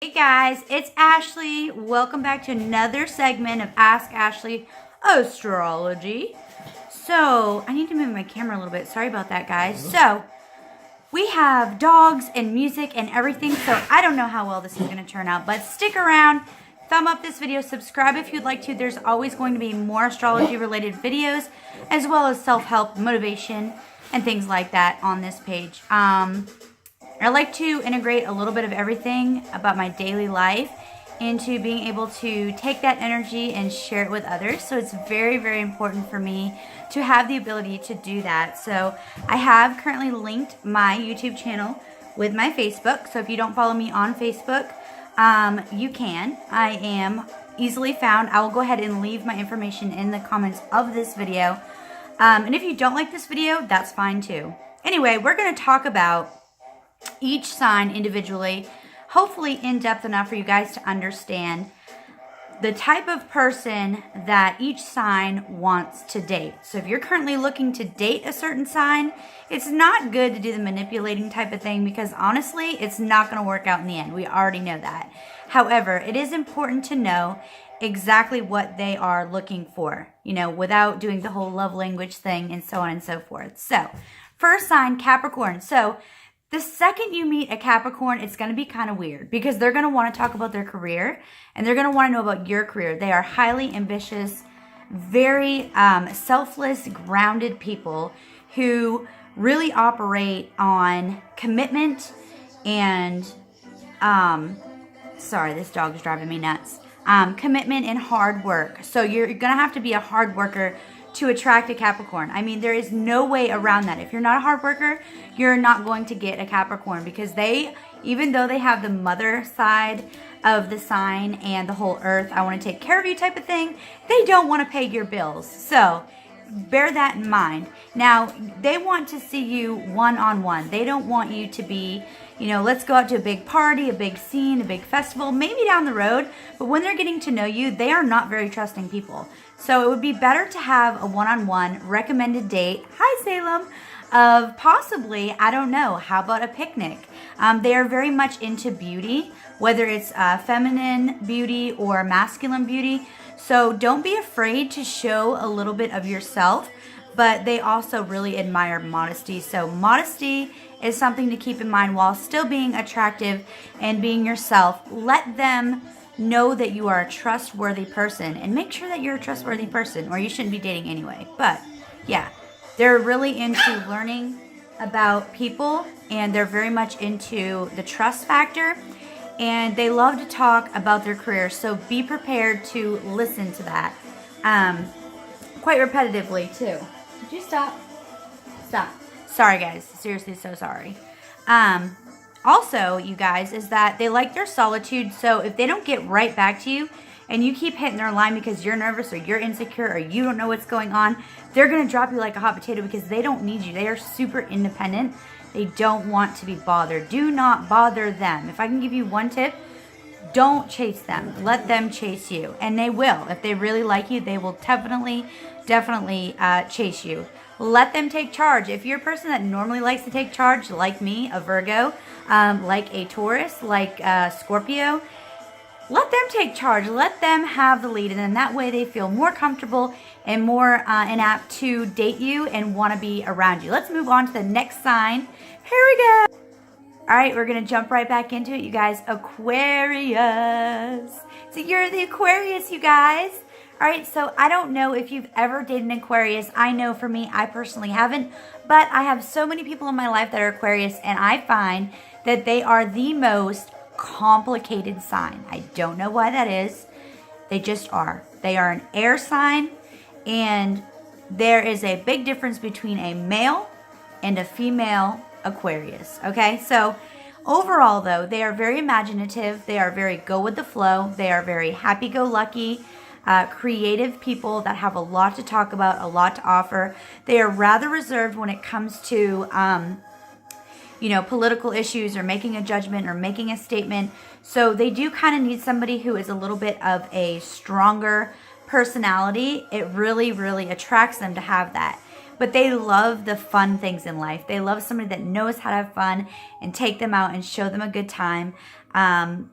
Hey guys, it's Ashley. Welcome back to another segment of Ask Ashley Astrology. So, I need to move my camera a little bit. Sorry about that, guys. So, we have dogs and music and everything, so I don't know how well this is going to turn out, but stick around. Thumb up this video, subscribe if you'd like to. There's always going to be more astrology-related videos, as well as self-help, motivation, and things like that on this page. I like to integrate a little bit of everything about my daily life into being able to take that energy and share it with others. So it's very, very important for me to have the ability to do that. So I have currently linked my YouTube channel with my Facebook. So if you don't follow me on Facebook, you can. I am easily found. I will go ahead and leave my information in the comments of this video. And if you don't like this video, that's fine too. Anyway, we're going to talk about each sign individually, hopefully in depth enough for you guys to understand the type of person that each sign wants to date. So if you're currently looking to date a certain sign, it's not good to do the manipulating type of thing because honestly, it's not going to work out in the end. We already know that. However, it is important to know exactly what they are looking for, without doing the whole love language thing and so on and so forth. So first sign, Capricorn. So the second you meet a Capricorn, it's going to be kind of weird because they're going to want to talk about their career and they're going to want to know about your career. They are highly ambitious, very selfless, grounded people who really operate on commitment and, sorry, this dog is driving me nuts. Commitment and hard work. So you're going to have to be a hard worker to attract a Capricorn. I mean, there is no way around that. If you're not a hard worker, you're not going to get a Capricorn because they, even though they have the mother side of the sign and the whole earth, I want to take care of you type of thing, they don't want to pay your bills. So bear that in mind. Now, they want to see you one-on-one. They don't want you to be, let's go out to a big party, a big scene, a big festival, maybe down the road. But when they're getting to know you, they are not very trusting people. So it would be better to have a one-on-one recommended date, hi Salem, of possibly, I don't know, how about a picnic? They are very much into beauty, whether it's feminine beauty or masculine beauty. So don't be afraid to show a little bit of yourself, but they also really admire modesty. So modesty is something to keep in mind while still being attractive and being yourself. Let them know that you are a trustworthy person and make sure that you're a trustworthy person or you shouldn't be dating anyway. But yeah, they're really into learning about people and they're very much into the trust factor and they love to talk about their career. So be prepared to listen to that quite repetitively too. Did you stop? Stop. Sorry guys, seriously, so sorry. Also, you guys, is that they like their solitude. So if they don't get right back to you and you keep hitting their line because you're nervous or you're insecure or you don't know what's going on, they're going to drop you like a hot potato because they don't need you. They are super independent. They don't want to be bothered. Do not bother them. If I can give you one tip, don't chase them. Let them chase you. And they will. If they really like you, they will definitely chase you. Let them take charge. If you're a person that normally likes to take charge, like me, a Virgo, like a Taurus, like Scorpio, let them take charge. Let them have the lead. And then that way they feel more comfortable and more inapt to date you and want to be around you. Let's move on to the next sign. Here we go. All right, we're going to jump right back into it, you guys. Aquarius. So you're the Aquarius, you guys. All right, so I don't know if you've ever dated an Aquarius. I know for me, I personally haven't, but I have so many people in my life that are Aquarius, and I find that they are the most complicated sign. I don't know why that is. They just are. They are an air sign, and there is a big difference between a male and a female Aquarius, okay? So overall, though, they are very imaginative. They are very go with the flow. They are very happy-go-lucky. Creative people that have a lot to talk about, a lot to offer. They are rather reserved when it comes to, political issues or making a judgment or making a statement. So they do kind of need somebody who is a little bit of a stronger personality. It really, really attracts them to have that. but they love the fun things in life. They love somebody that knows how to have fun and take them out and show them a good time. And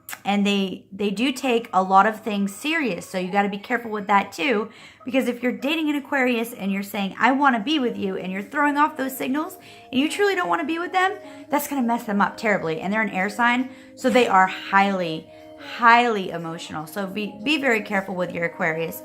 they do take a lot of things serious. So you got to be careful with that too, because if you're dating an Aquarius and you're saying, I want to be with you, and you're throwing off those signals and you truly don't want to be with them, that's going to mess them up terribly. And they're an air sign, so they are highly emotional. So be very careful with your Aquarius.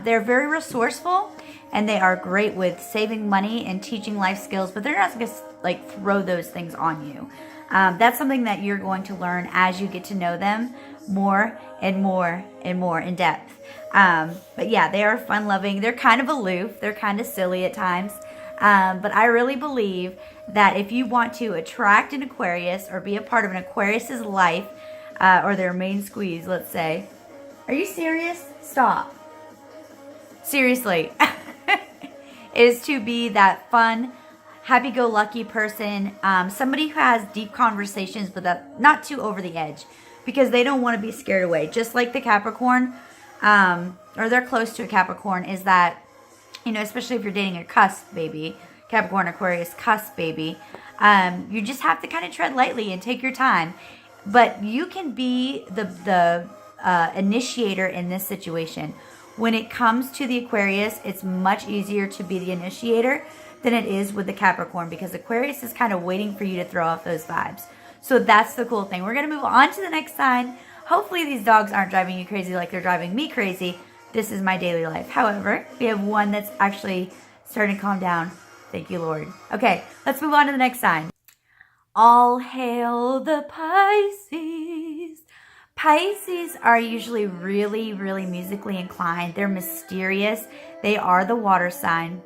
They're very resourceful, and they are great with saving money and teaching life skills, but they're not going to like throw those things on you. That's something that you're going to learn as you get to know them more and more and more in depth. But yeah, they are fun loving. They're kind of aloof. They're kind of silly at times. But I really believe that if you want to attract an Aquarius or be a part of an Aquarius's life, or their main squeeze, let's say. Are you serious? Stop. Seriously. Is to be that fun, happy-go-lucky person, somebody who has deep conversations, but not too over the edge, because they don't want to be scared away. Just like the Capricorn, or they're close to a Capricorn, is that, you know, especially if you're dating a cusp baby, Capricorn, Aquarius, cusp baby, you just have to kind of tread lightly and take your time. But you can be the initiator in this situation. When it comes to the Aquarius, it's much easier to be the initiator than it is with the Capricorn, because Aquarius is kind of waiting for you to throw off those vibes. So that's the cool thing. We're going to move on to the next sign. Hopefully these dogs aren't driving you crazy like they're driving me crazy. This is my daily life. However, we have one that's actually starting to calm down. Thank you, Lord. Okay, let's move on to the next sign. All hail the Pisces. Pisces are usually really musically inclined. They're mysterious. They are the water sign.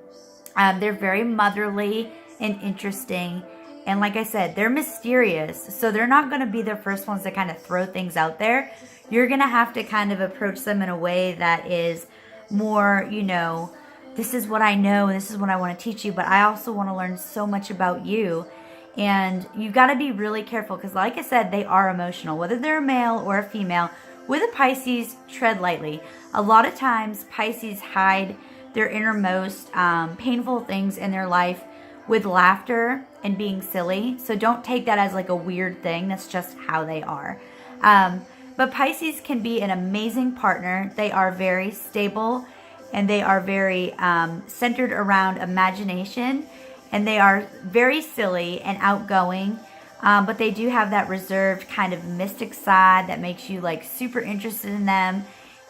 They're very motherly and interesting. And like I said, they're mysterious. So they're not going to be the first ones to kind of throw things out there. You're going to have to kind of approach them in a way that is more, you know, this is what I know, this is what I want to teach you, but I also want to learn so much about you. And you've got to be really careful, because like I said, they are emotional, whether they're a male or a female. With a Pisces, tread lightly. A lot of times Pisces hide their innermost painful things in their life with laughter and being silly. So don't take that as like a weird thing. That's just how they are. But Pisces can be an amazing partner. They are very stable, and they are very centered around imagination. And they are very silly and outgoing, but they do have that reserved kind of mystic side that makes you like super interested in them.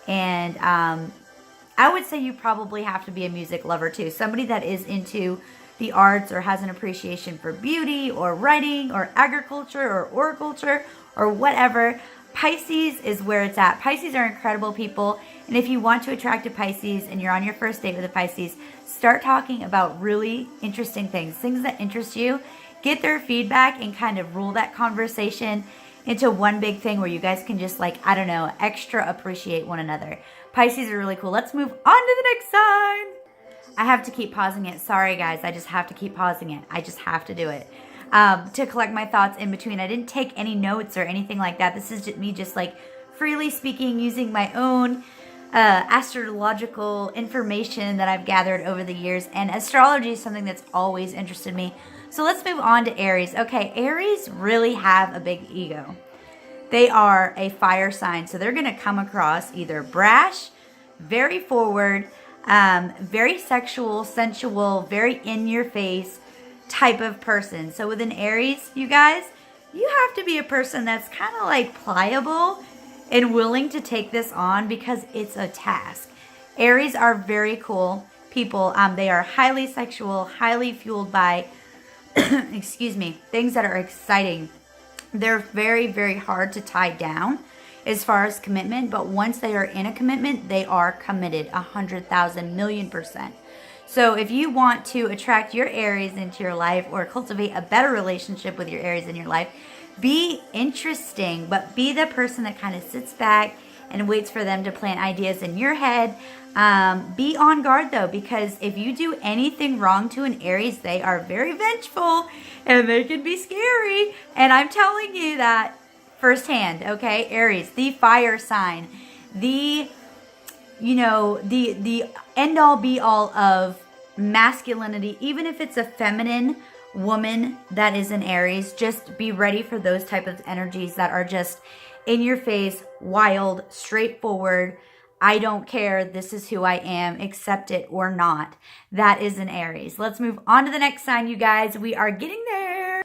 And I would say you probably have to be a music lover too. Somebody that is into the arts or has an appreciation for beauty or writing or agriculture or horticulture or whatever. Pisces is where it's at. Pisces are incredible people. And if you want to attract a Pisces and you're on your first date with a Pisces, start talking about really interesting things that interest you. Get their feedback and kind of rule that conversation into one big thing where you guys can just like, I don't know, extra appreciate one another. Pisces are really cool. Let's move on to the next sign. I have to keep pausing it. Sorry, guys. I just have to keep pausing it. I just have to do it. To collect my thoughts in between. I didn't take any notes or anything like that. This is just me just like freely speaking, using my own astrological information that I've gathered over the years. And astrology is something that's always interested me. So let's move on to Aries. Okay, Aries really have a big ego. They are a fire sign. So they're going to come across either brash, very forward, very sexual, sensual, very in your face type of person. So with an Aries, you guys, you have to be a person that's kind of like pliable and willing to take this on, because it's a task. Aries are very cool people. They are highly sexual, highly fueled by, excuse me, things that are exciting. They're very hard to tie down as far as commitment, but once they are in a commitment, they are committed 100,000 million%. So if you want to attract your Aries into your life or cultivate a better relationship with your Aries in your life, be interesting, but be the person that kind of sits back and waits for them to plant ideas in your head. Be on guard though, because if you do anything wrong to an Aries, they are very vengeful and they can be scary. And I'm telling you that firsthand, okay? Aries, the fire sign, the end all be all of masculinity, even if it's a feminine woman that is an Aries, just be ready for those type of energies that are just in your face, wild, straightforward. I don't care. This is who I am. Accept it or not. That is an Aries. Let's move on to the next sign, you guys. We are getting there.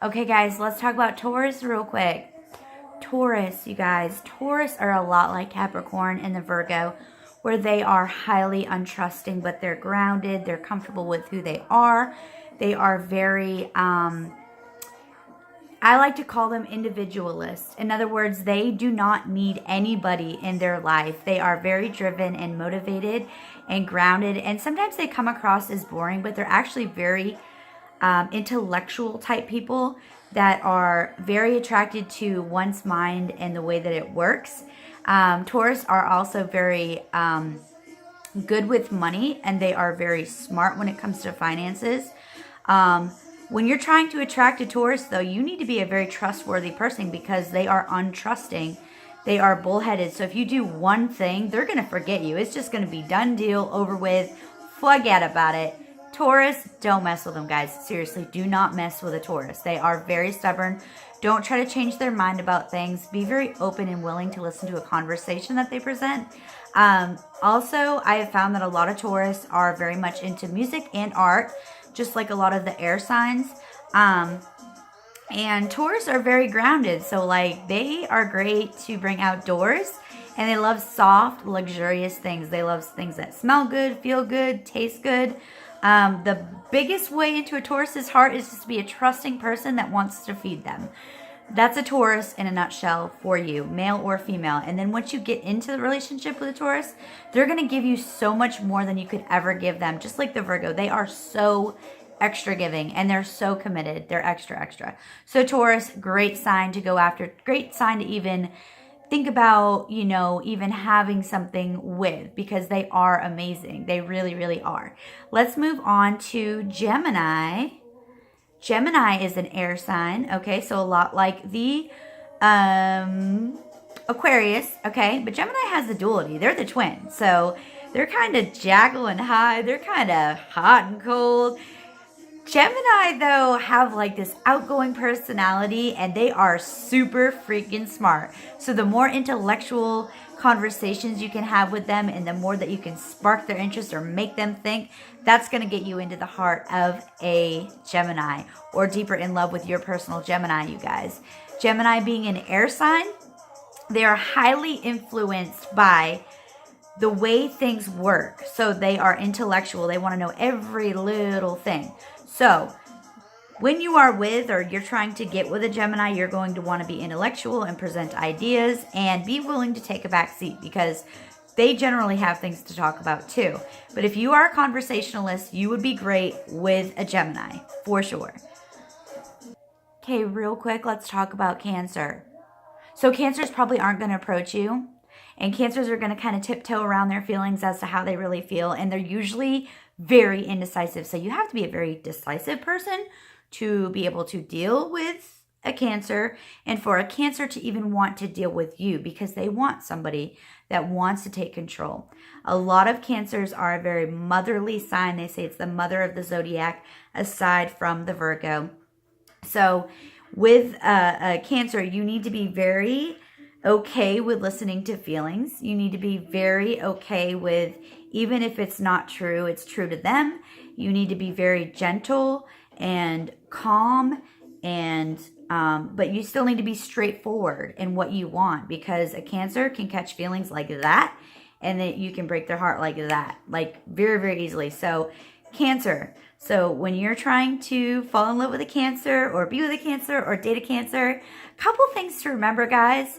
Okay, guys, let's talk about Taurus real quick. Taurus, you guys. Taurus are a lot like Capricorn and the Virgo, where they are highly untrusting, but they're grounded. They're comfortable with who they are. They are very, I like to call them individualists. In other words, they do not need anybody in their life. They are very driven and motivated and grounded. And sometimes they come across as boring, but they're actually very intellectual type people that are very attracted to one's mind and the way that it works. Taurus are also very good with money, and they are very smart when it comes to finances. When you're trying to attract a Taurus, though, you need to be a very trustworthy person because they are untrusting. They are bullheaded. So if you do one thing, they're going to forget you. It's just going to be done deal, over with. Forget about it. Taurus, don't mess with them, guys. Seriously, do not mess with a Taurus. They are very stubborn. Don't try to change their mind about things. Be very open and willing to listen to a conversation that they present. Also, I have found that a lot of Taurus are very much into music and art, just like a lot of the air signs. And Taurus are very grounded. So, like, they are great to bring outdoors. And they love soft, luxurious things. They love things that smell good, feel good, taste good. The biggest way into a Taurus's heart is just to be a trusting person that wants to feed them. That's a Taurus in a nutshell for you, male or female. And then once you get into the relationship with a Taurus, they're going to give you so much more than you could ever give them. Just like the Virgo, they are so extra giving and they're so committed. They're extra, extra. So Taurus, great sign to go after. Great sign to even think about, you know, even having something with, because they are amazing. They really, really are. Let's move on to Gemini. Gemini is an air sign, okay? So a lot like the Aquarius, okay? But Gemini has the duality. They're the twins. So they're kind of Jekyll and Hyde. They're kind of hot and cold. Gemini, though, have like this outgoing personality, and they are super freaking smart. So the more intellectual conversations you can have with them, and the more that you can spark their interest or make them think, that's going to get you into the heart of a Gemini, or deeper in love with your personal Gemini, you guys. Gemini being an air sign, they are highly influenced by the way things work. So they are intellectual. They want to know every little thing. So when you are with, or you're trying to get with a Gemini, you're going to want to be intellectual and present ideas and be willing to take a back seat, because they generally have things to talk about too. But if you are a conversationalist, you would be great with a Gemini for sure. Okay, real quick, let's talk about Cancer. So Cancers probably aren't going to approach you. And Cancers are going to kind of tiptoe around their feelings as to how they really feel. And they're usually very indecisive. So you have to be a very decisive person to be able to deal with a Cancer. And for a Cancer to even want to deal with you, because they want somebody that wants to take control. A lot of Cancers are a very motherly sign. They say it's the mother of the zodiac, aside from the Virgo. So with a Cancer, you need to be very okay with listening to feelings. You need to be very okay with, even if it's not true, it's true to them. You need to be very gentle and calm, and but you still need to be straightforward in what you want, because a Cancer can catch feelings like that, and then you can break their heart like that, like very, very easily. So Cancer. So when you're trying to fall in love with a Cancer, or be with a Cancer, or date a Cancer, a couple things to remember, guys.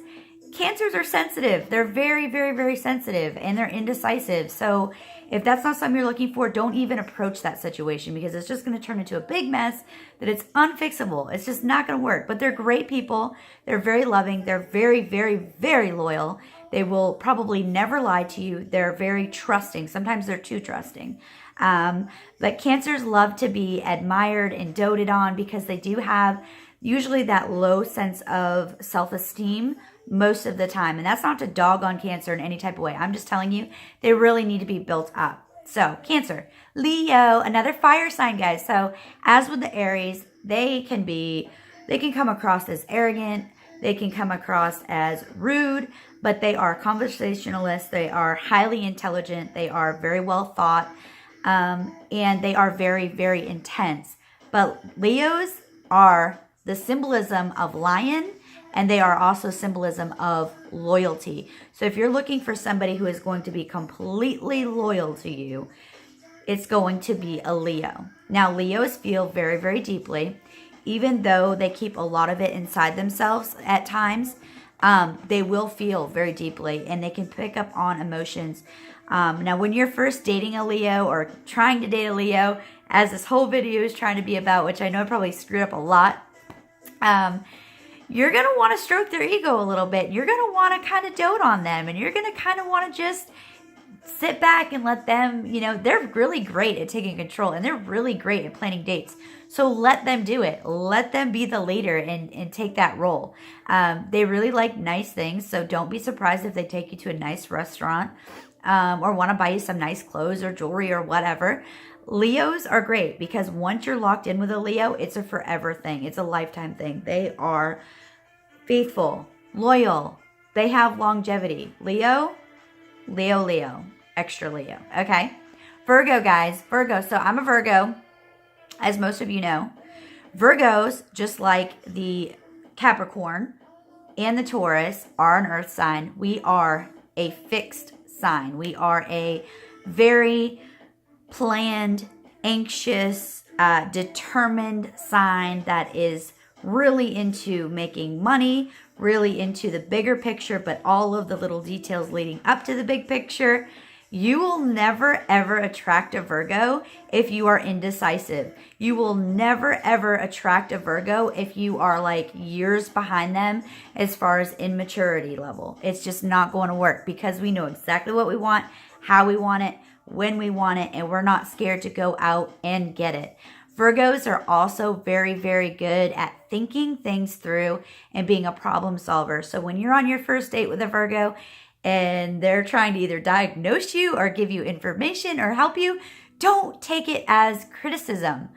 Cancers are sensitive. They're very, very, very sensitive, and they're indecisive. So if that's not something you're looking for, don't even approach that situation, because it's just going to turn into a big mess that it's unfixable. It's just not going to work. But they're great people. They're very loving. They're very, very, very loyal. They will probably never lie to you. They're very trusting. Sometimes they're too trusting. But Cancers love to be admired and doted on, because they do have usually that low sense of self-esteem most of the time. And that's not to dog on Cancer in any type of way. I'm just telling you, they really need to be built up. So Cancer, Leo, another fire sign, guys. So as with the Aries, they can come across as arrogant. They can come across as rude, but they are conversationalists. They are highly intelligent. They are very well thought, and they are very, very intense. But Leos are the symbolism of lion, and they are also symbolism of loyalty. So if you're looking for somebody who is going to be completely loyal to you, it's going to be a Leo. Now, Leos feel very, very deeply. Even though they keep a lot of it inside themselves at times, they will feel very deeply, and they can pick up on emotions. Now, when you're first dating a Leo or trying to date a Leo, as this whole video is trying to be about, which I know I probably screwed up a lot, you're going to want to stroke their ego a little bit. You're going to want to kind of dote on them, and you're going to kind of want to just sit back and let them, they're really great at taking control, and they're really great at planning dates. So let them do it. Let them be the leader and take that role. They really like nice things, so don't be surprised if they take you to a nice restaurant or want to buy you some nice clothes or jewelry or whatever. Leos are great because once you're locked in with a Leo, it's a forever thing. It's a lifetime thing. They are faithful, loyal. They have longevity. Leo, extra Leo. Okay. Virgo, guys. Virgo. So I'm a Virgo, as most of you know. Virgos, just like the Capricorn and the Taurus, are an earth sign. We are a fixed sign. We are a very planned, anxious, determined sign that is really into making money, really into the bigger picture, but all of the little details leading up to the big picture. You will never, ever attract a Virgo if you are indecisive. You will never, ever attract a Virgo if you are like years behind them as far as immaturity level. It's just not going to work because we know exactly what we want, how we want it, when we want it, and we're not scared to go out and get it. Virgos are also very, very good at thinking things through and being a problem solver. So when you're on your first date with a Virgo and they're trying to either diagnose you or give you information or help you, don't take it as criticism.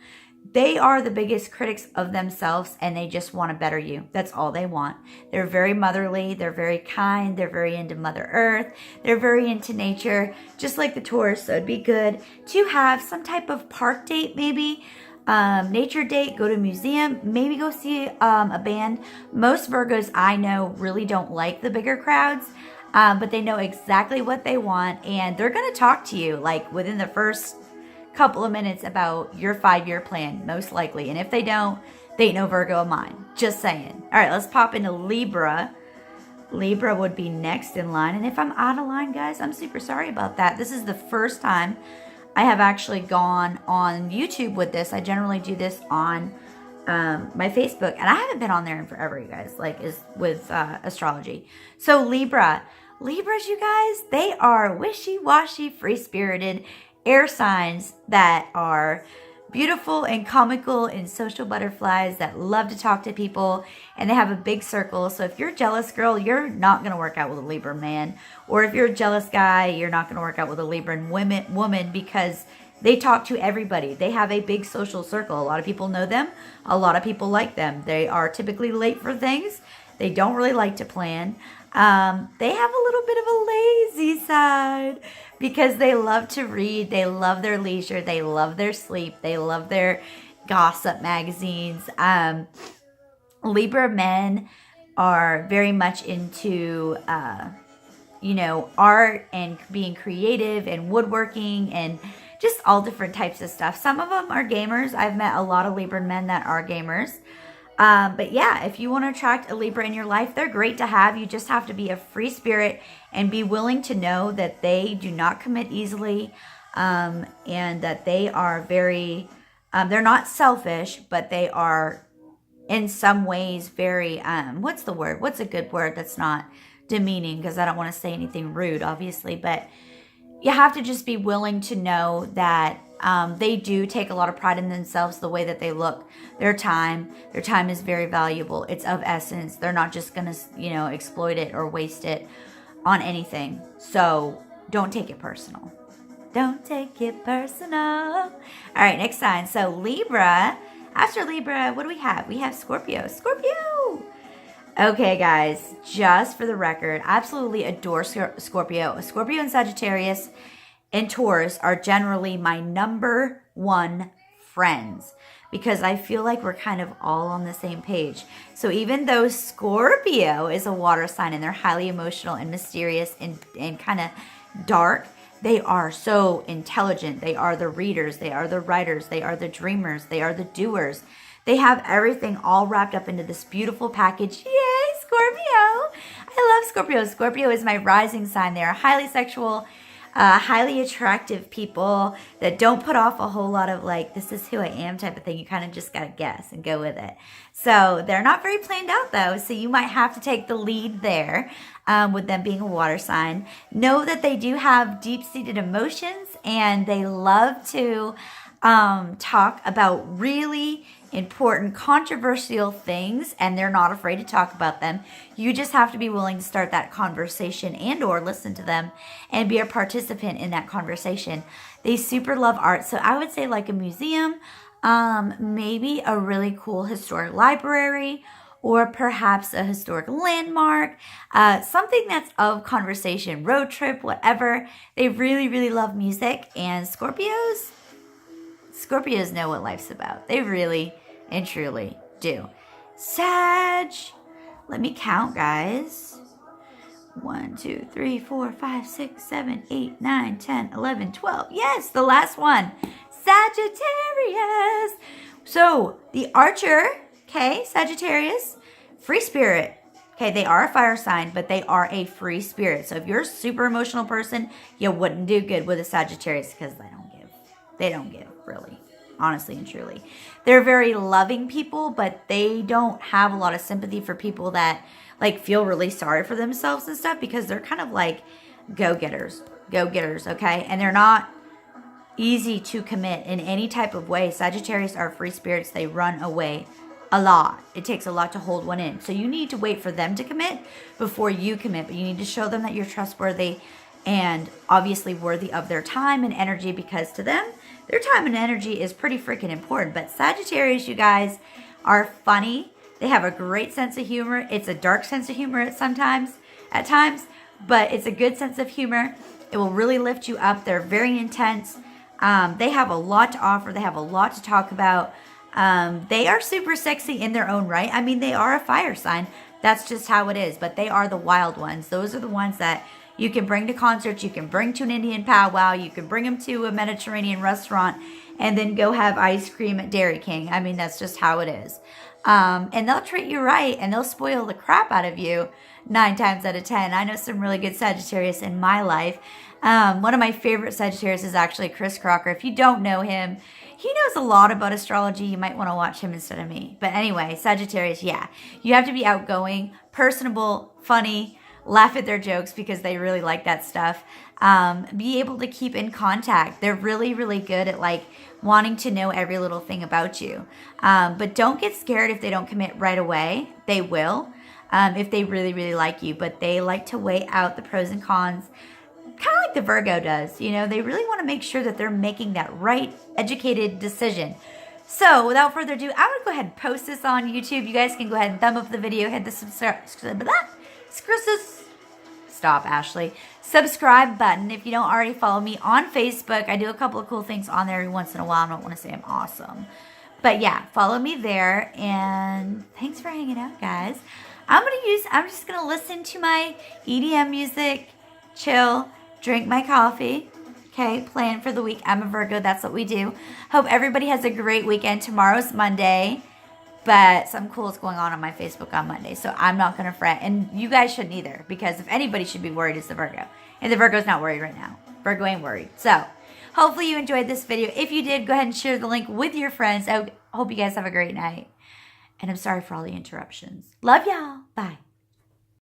They are the biggest critics of themselves, and they just want to better you. That's all they want. They're very motherly. They're very kind. They're very into Mother Earth. They're very into nature, just like the Taurus. So it'd be good to have some type of park date, maybe nature date, go to a museum, maybe go see a band. Most Virgos I know really don't like the bigger crowds, but they know exactly what they want, and they're going to talk to you like within the first couple of minutes about your 5-year plan, most likely. And if they don't, they ain't no Virgo of mine. Just saying. All right, let's pop into Libra. Libra would be next in line. And if I'm out of line, guys, I'm super sorry about that. This is the first time I have actually gone on YouTube with this. I generally do this on my Facebook, and I haven't been on there in forever, you guys, like is with astrology. So Libras, you guys, they are wishy-washy, free-spirited air signs that are beautiful and comical and social butterflies that love to talk to people, and they have a big circle. So if you're a jealous girl, you're not going to work out with a Libra man. Or if you're a jealous guy, you're not going to work out with a Libra woman because they talk to everybody. They have a big social circle. A lot of people know them. A lot of people like them. They are typically late for things. They don't really like to plan. They have a little bit of a lazy side because they love to read. They love their leisure. They love their sleep. They love their gossip magazines. Libra men are very much into, art and being creative and woodworking and just all different types of stuff. Some of them are gamers. I've met a lot of Libra men that are gamers. But yeah, if you want to attract a Libra in your life, they're great to have. You just have to be a free spirit and be willing to know that they do not commit easily, and that they are very, they're not selfish, but they are in some ways very, what's the word? What's a good word that's not demeaning? Because I don't want to say anything rude, obviously, but you have to just be willing to know that they do take a lot of pride in themselves, the way that they look, their time is very valuable. It's of essence. They're not just going to, exploit it or waste it on anything. So don't take it personal. Don't take it personal. All right, next sign. So Libra, after Libra, what do we have? We have Scorpio. Scorpio! Okay, guys, just for the record, I absolutely adore Scorpio. Scorpio and Sagittarius and Taurus are generally my number one friends because I feel like we're kind of all on the same page. So even though Scorpio is a water sign and they're highly emotional and mysterious and kind of dark, they are so intelligent. They are the readers. They are the writers. They are the dreamers. They are the doers. They have everything all wrapped up into this beautiful package. Yay, Scorpio! I love Scorpio. Scorpio is my rising sign. They are highly sexual, highly attractive people that don't put off a whole lot of like, this is who I am type of thing. You kind of just got to guess and go with it. So they're not very planned out though. So you might have to take the lead there with them being a water sign. Know that they do have deep-seated emotions and they love to talk about really important, controversial things, and they're not afraid to talk about them. You just have to be willing to start that conversation and or listen to them and be a participant in that conversation. They super love art. So I would say like a museum, maybe a really cool historic library, or perhaps a historic landmark, something that's of conversation, road trip, whatever. They really, really love music, and Scorpios know what life's about. They really and truly do. Sag, let me count, guys. 1, 2, 3, 4, 5, 6, 7, 8, 9, 10, 11, 12. Yes, the last one. Sagittarius. So the Archer, okay, Sagittarius, free spirit. Okay, they are a fire sign, but they are a free spirit. So if you're a super emotional person, you wouldn't do good with a Sagittarius because they don't give. They don't give, really. Honestly and truly. They're very loving people, but they don't have a lot of sympathy for people that like feel really sorry for themselves and stuff because they're kind of like go-getters, okay? And they're not easy to commit in any type of way. Sagittarius are free spirits. They run away a lot. It takes a lot to hold one in. So you need to wait for them to commit before you commit, but you need to show them that you're trustworthy and obviously worthy of their time and energy because to them, their time and energy is pretty freaking important. But Sagittarius, you guys, are funny. They have a great sense of humor. It's a dark sense of humor at times, but it's a good sense of humor. It will really lift you up. They're very intense. They have a lot to offer. They have a lot to talk about. They are super sexy in their own right. I mean, they are a fire sign. That's just how it is. But they are the wild ones. Those are the ones that you can bring to concerts, you can bring to an Indian powwow, you can bring them to a Mediterranean restaurant, and then go have ice cream at Dairy King. I mean, that's just how it is. And they'll treat you right, and they'll spoil the crap out of you 9 times out of 10. I know some really good Sagittarius in my life. One of my favorite Sagittarius is actually Chris Crocker. If you don't know him, he knows a lot about astrology. You might want to watch him instead of me. But anyway, Sagittarius, yeah. You have to be outgoing, personable, funny, laugh at their jokes because they really like that stuff. Be able to keep in contact. They're really, really good at like wanting to know every little thing about you. But don't get scared if they don't commit right away. They will if they really, really like you. But they like to weigh out the pros and cons. Kind of like the Virgo does. You know, they really want to make sure that they're making that right, educated decision. So without further ado, I'm going to go ahead and post this on YouTube. You guys can go ahead and thumb up the video, hit the subscribe button if you don't already follow me on Facebook. I do a couple of cool things on there every once in a while. I don't want to say I'm awesome, but yeah, follow me there. And thanks for hanging out, guys. I'm just gonna listen to my EDM music, chill, drink my coffee. Okay, plan for the week. I'm a Virgo. That's what we do. Hope everybody has a great weekend. Tomorrow's Monday. But something cool is going on my Facebook on Monday. So I'm not going to fret. And you guys shouldn't either. Because if anybody should be worried, it's the Virgo. And the Virgo's not worried right now. Virgo ain't worried. So hopefully you enjoyed this video. If you did, go ahead and share the link with your friends. I hope you guys have a great night. And I'm sorry for all the interruptions. Love y'all. Bye.